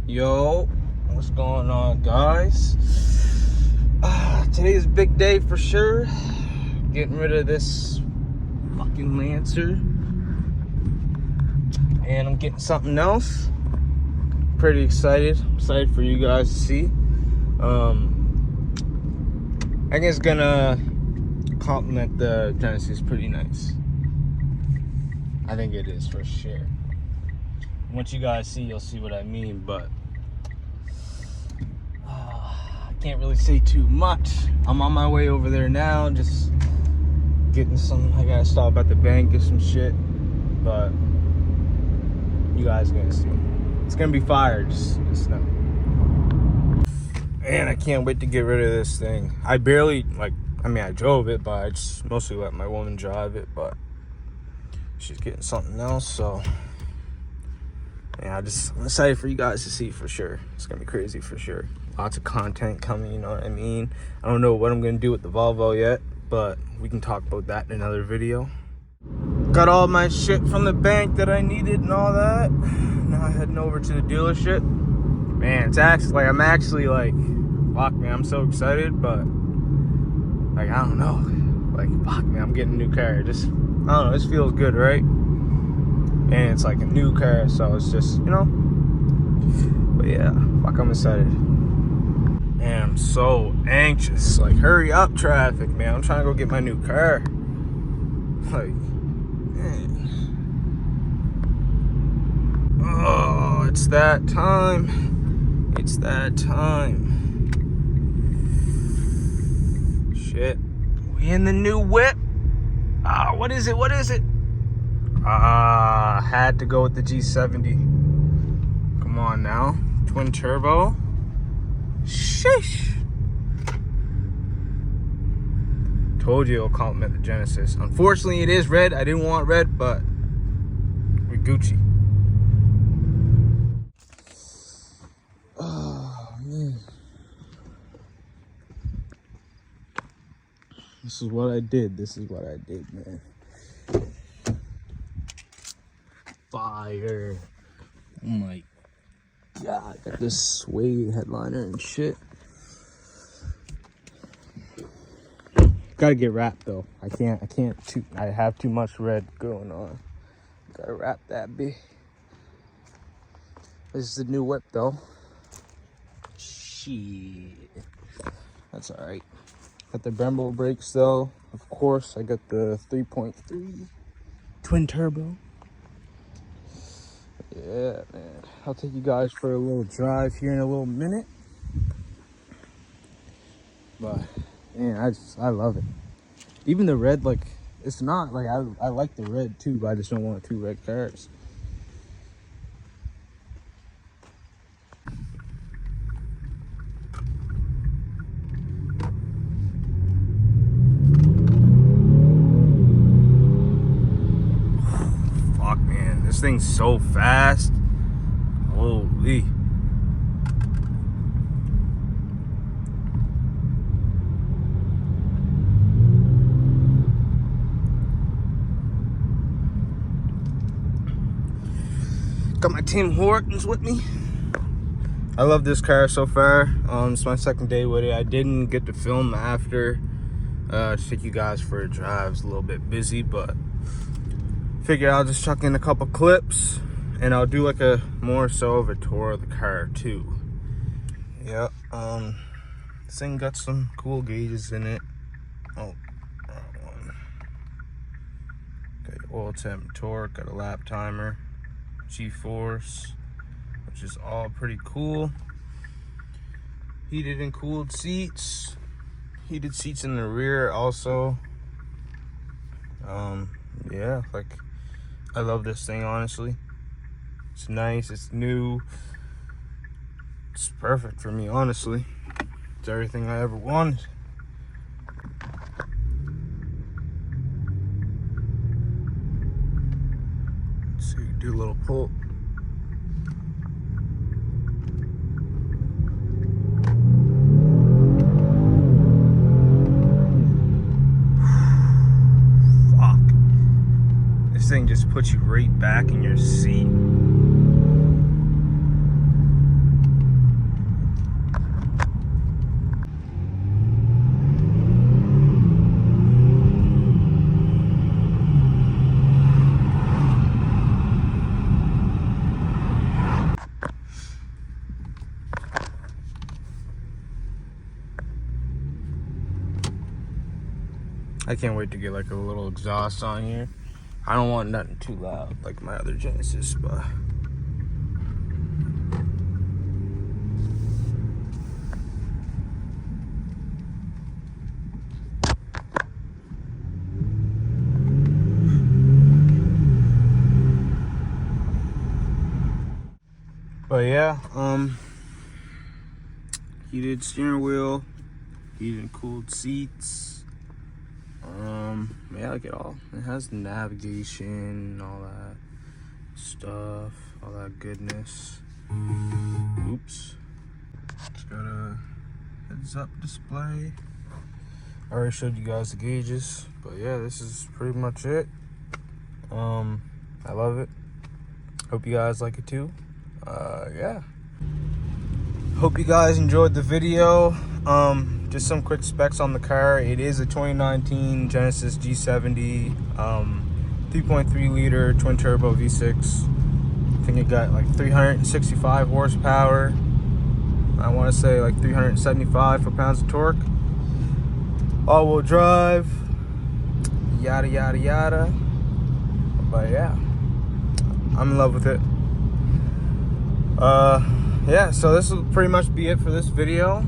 Yo, what's going on, guys? Today's a big day for sure. Getting rid of this fucking Lancer, and I'm getting something else. Pretty excited. I'm excited for you guys to see. I think it's gonna complement the Genesis pretty nice. I think it is for sure. Once you guys see, you'll see what I mean, but I can't really say too much. I'm on my way over there now, just getting some. I gotta stop at the bank, get some shit, but you guys are gonna see. It's gonna be fire, just know. And I can't wait to get rid of this thing. I barely, I drove it, but I just mostly let my woman drive it, but she's getting something else, so yeah, I'm excited for you guys to see for sure. It's gonna be crazy for sure. Lots of content coming, you know what I mean? I don't know what I'm gonna do with the Volvo yet, but we can talk about that in another video. Got all my shit from the bank that I needed and all that. Now heading over to the dealership. Man, it's actually I'm actually fuck man, I'm so excited, but I don't know. Fuck man, I'm getting a new car. Just, I don't know, this feels good, right? And it's like a new car, so it's just, you know. But yeah, fuck, I'm excited. Man, I'm so anxious. Hurry up, traffic, man. I'm trying to go get my new car. Man. Oh, it's that time. It's that time. Shit. We in the new whip. What is it? What is it? Had to go with the G70. Come on now. Twin turbo. Sheesh. Told you it'll complement the Genesis. Unfortunately, it is red. I didn't want red, but we're Gucci. Oh, man. This is what I did. This is what I did, man. Fire. Oh my god, got this suede headliner and shit. Gotta get wrapped though. I have too much red going on. Gotta wrap that bitch. This is the new whip though. Shit. That's alright. Got the Brembo brakes though. Of course, I got the 3.3 twin turbo. Yeah, man. I'll take you guys for a little drive here in a little minute. But, man, I love it. Even the red, it's not, I like the red too, but I just don't want two red cars. Fuck, man. This thing's so fast. Holy. Got my Tim Hortons with me. I love this car so far. It's my second day with it. I didn't get to film after to take you guys for a drive. It's a little bit busy, but figured I'll just chuck in a couple clips and I'll do a more so of a tour of the car too. Yeah, this thing got some cool gauges in it. Oh, wrong one. Got your oil temp, torque, got a lap timer, G-force, which is all pretty cool. Heated and cooled seats. Heated seats in the rear also. Yeah, I love this thing, honestly. It's nice, it's new. It's perfect for me, honestly. It's everything I ever wanted. Let's see, do a little pull. This thing just puts you right back in your seat. I can't wait to get like a little exhaust on here. I don't want nothing too loud like my other Genesis, but yeah, heated steering wheel, heated and cooled seats. Yeah, like it all. It has navigation, all that stuff, all that goodness. Oops. It's got a heads-up display. I already showed you guys the gauges, but yeah, this is pretty much it. I love it. Hope you guys like it too. Yeah. Hope you guys enjoyed the video. Just some quick specs on the car. It is a 2019 Genesis G70, 3.3 liter twin turbo V6. I think it got like 365 horsepower. I want to say like 375 foot-pounds of torque. All-wheel drive. Yada yada yada. But yeah, I'm in love with it. Yeah, so this will pretty much be it for this video.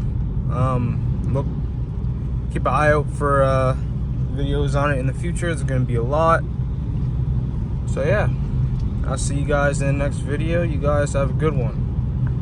Keep an eye out for videos on it in the future. There's gonna be a lot. So yeah, I'll see you guys in the next video. You guys have a good one.